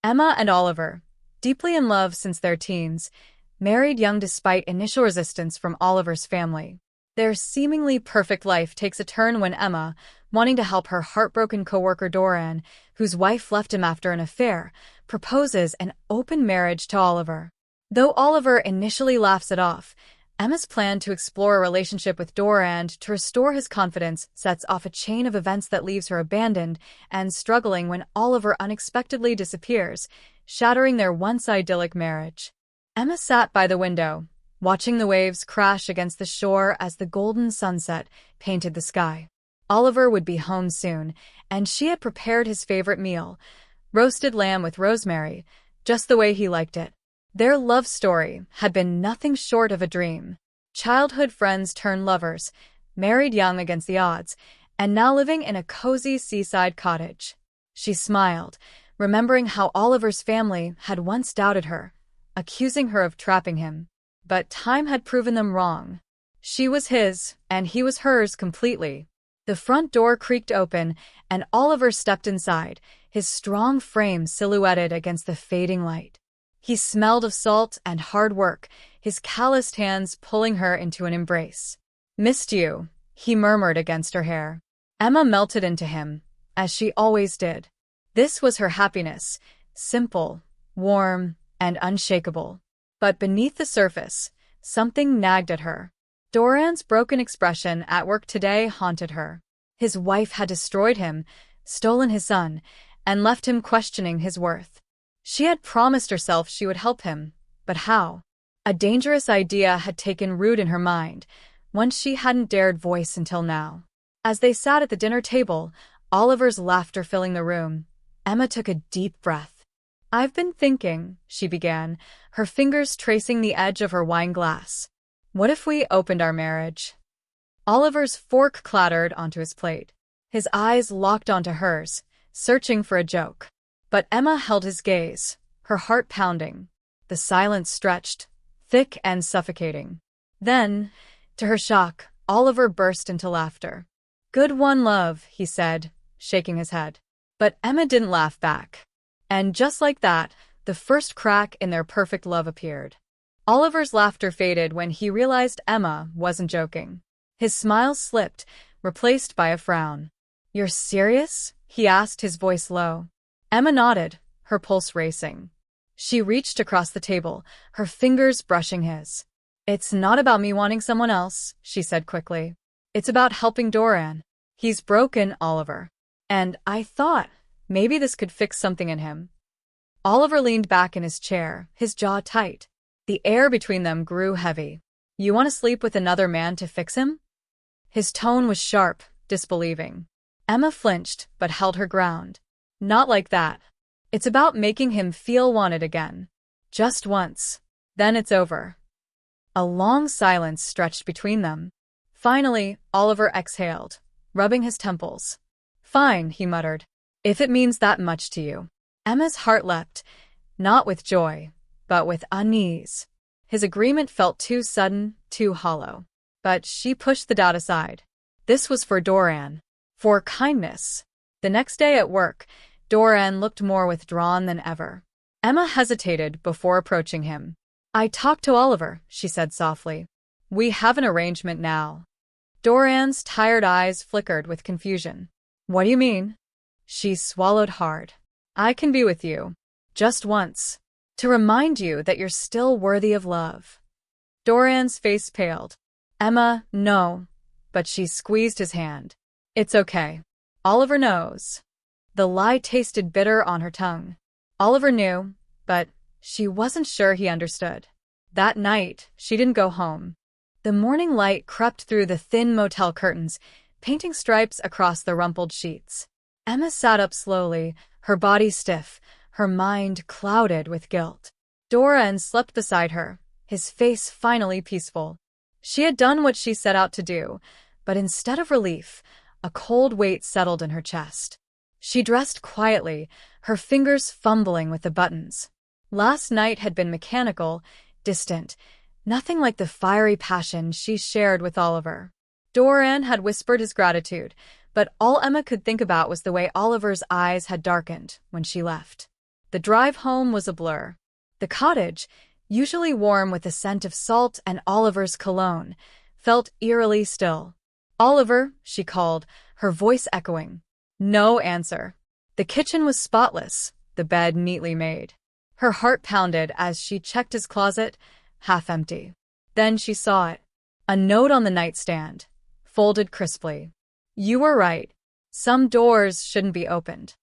Emma and Oliver, deeply in love since their teens, married young despite initial resistance from Oliver's family. Their seemingly perfect life takes a turn when Emma, wanting to help her heartbroken coworker Doran, whose wife left him after an affair, proposes an open marriage to Oliver. Though Oliver initially laughs it off, Emma's plan to explore a relationship with Doran to restore his confidence sets off a chain of events that leaves her abandoned and struggling when Oliver unexpectedly disappears, shattering their once idyllic marriage. Emma sat by the window, watching the waves crash against the shore as the golden sunset painted the sky. Oliver would be home soon, and she had prepared his favorite meal, roasted lamb with rosemary, just the way he liked it. Their love story had been nothing short of a dream. Childhood friends turned lovers, married young against the odds, and now living in a cozy seaside cottage. She smiled, remembering how Oliver's family had once doubted her, accusing her of trapping him. But time had proven them wrong. She was his, and he was hers completely. The front door creaked open, and Oliver stepped inside, his strong frame silhouetted against the fading light. He smelled of salt and hard work, his calloused hands pulling her into an embrace. "Missed you," he murmured against her hair. Emma melted into him, as she always did. This was her happiness, simple, warm, and unshakable. But beneath the surface, something nagged at her. Doran's broken expression at work today haunted her. His wife had destroyed him, stolen his son, and left him questioning his worth. She had promised herself she would help him, but how? A dangerous idea had taken root in her mind, one she hadn't dared voice until now. As they sat at the dinner table, Oliver's laughter filling the room, Emma took a deep breath. "I've been thinking," she began, her fingers tracing the edge of her wine glass. "What if we opened our marriage?" Oliver's fork clattered onto his plate. His eyes locked onto hers, searching for a joke. But Emma held his gaze, her heart pounding. The silence stretched, thick and suffocating. Then, to her shock, Oliver burst into laughter. "Good one, love," he said, shaking his head. But Emma didn't laugh back. And just like that, the first crack in their perfect love appeared. Oliver's laughter faded when he realized Emma wasn't joking. His smile slipped, replaced by a frown. "You're serious?" he asked, his voice low. Emma nodded, her pulse racing. She reached across the table, her fingers brushing his. "It's not about me wanting someone else," she said quickly. "It's about helping Doran. He's broken, Oliver. And I thought maybe this could fix something in him." Oliver leaned back in his chair, his jaw tight. The air between them grew heavy. "You want to sleep with another man to fix him?" His tone was sharp, disbelieving. Emma flinched, but held her ground. "Not like that. It's about making him feel wanted again. Just once. Then it's over." A long silence stretched between them. Finally, Oliver exhaled, rubbing his temples. "Fine," he muttered. "If it means that much to you." Emma's heart leapt, not with joy, but with unease. His agreement felt too sudden, too hollow. But she pushed the doubt aside. This was for Doran. For kindness. The next day at work, Doran looked more withdrawn than ever. Emma hesitated before approaching him. "I talked to Oliver," she said softly. "We have an arrangement now." Doran's tired eyes flickered with confusion. "What do you mean?" She swallowed hard. "I can be with you. Just once. To remind you that you're still worthy of love." Doran's face paled. "Emma, no." But she squeezed his hand. "It's okay. Oliver knows." The lie tasted bitter on her tongue. Oliver knew, but she wasn't sure he understood. That night, she didn't go home. The morning light crept through the thin motel curtains, painting stripes across the rumpled sheets. Emma sat up slowly, her body stiff, her mind clouded with guilt. Doran slept beside her, his face finally peaceful. She had done what she set out to do, but instead of relief, a cold weight settled in her chest. She dressed quietly, her fingers fumbling with the buttons. Last night had been mechanical, distant, nothing like the fiery passion she shared with Oliver. Doran had whispered his gratitude, but all Emma could think about was the way Oliver's eyes had darkened when she left. The drive home was a blur. The cottage, usually warm with the scent of salt and Oliver's cologne, felt eerily still. "Oliver," she called, her voice echoing. No answer. The kitchen was spotless, the bed neatly made. Her heart pounded as she checked his closet, half empty. Then she saw it. A note on the nightstand, folded crisply. "You were right. Some doors shouldn't be opened."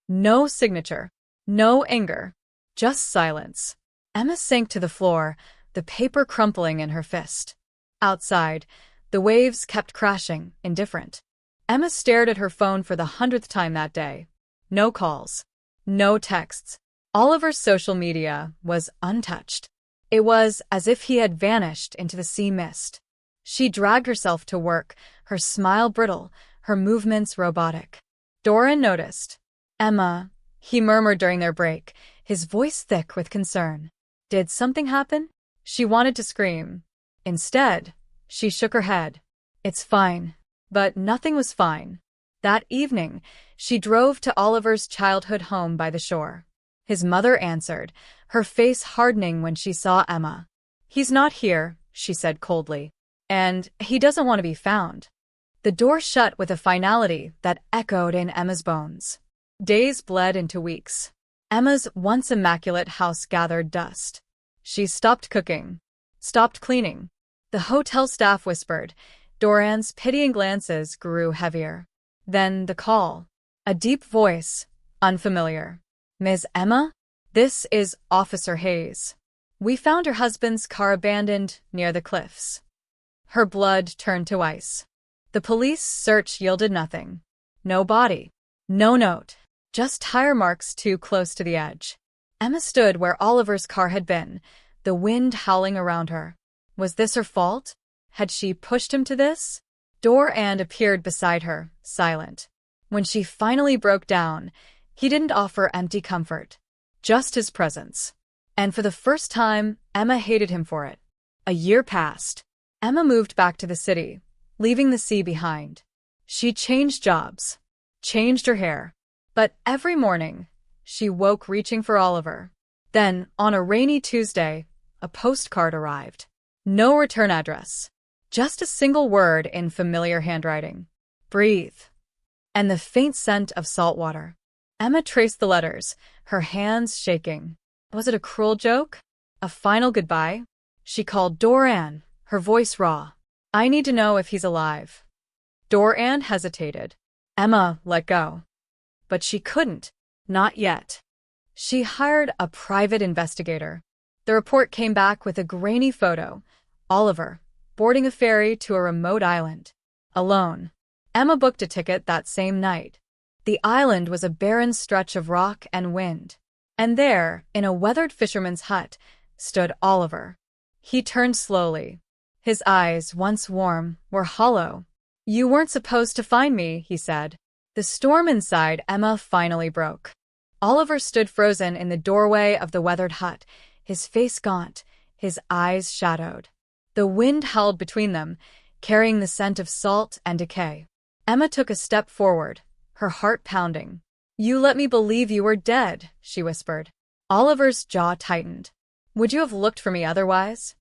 No signature. No anger. Just silence. Emma sank to the floor, the paper crumpling in her fist. Outside, the waves kept crashing, indifferent. Emma stared at her phone for the 100th time that day. No calls. No texts. Oliver's social media was untouched. It was as if he had vanished into the sea mist. She dragged herself to work, her smile brittle, her movements robotic. Doran noticed. "Emma," he murmured during their break, his voice thick with concern. Did something happen? She wanted to scream. Instead, she shook her head. "It's fine." But nothing was fine. That evening, she drove to Oliver's childhood home by the shore. His mother answered, her face hardening when she saw Emma. "He's not here," she said coldly. "And he doesn't want to be found." The door shut with a finality that echoed in Emma's bones. Days bled into weeks. Emma's once immaculate house gathered dust. She stopped cooking, stopped cleaning. The hotel staff whispered. Doran's pitying glances grew heavier. Then the call. A deep voice, unfamiliar. "Ms. Emma? This is Officer Hayes. We found her husband's car abandoned near the cliffs." Her blood turned to ice. The police search yielded nothing. No body. No note. Just tire marks too close to the edge. Emma stood where Oliver's car had been, the wind howling around her. Was this her fault? Had she pushed him to this? Doran appeared beside her, silent. When she finally broke down, he didn't offer empty comfort, just his presence. And for the first time, Emma hated him for it. A year passed. Emma moved back to the city, leaving the sea behind. She changed jobs, changed her hair. But every morning, she woke reaching for Oliver. Then, on a rainy Tuesday, a postcard arrived. No return address. Just a single word in familiar handwriting. "Breathe." And the faint scent of salt water. Emma traced the letters, her hands shaking. Was it a cruel joke? A final goodbye? She called Doran, her voice raw. "I need to know if he's alive." Doran hesitated. Emma let go. But she couldn't. Not yet. She hired a private investigator. The report came back with a grainy photo. Oliver, boarding a ferry to a remote island. Alone. Emma booked a ticket that same night. The island was a barren stretch of rock and wind. And there, in a weathered fisherman's hut, stood Oliver. He turned slowly. His eyes, once warm, were hollow. "You weren't supposed to find me," he said. The storm inside Emma finally broke. Oliver stood frozen in the doorway of the weathered hut, his face gaunt, his eyes shadowed. The wind howled between them, carrying the scent of salt and decay. Emma took a step forward, her heart pounding. "You let me believe you were dead," she whispered. Oliver's jaw tightened. "Would you have looked for me otherwise?"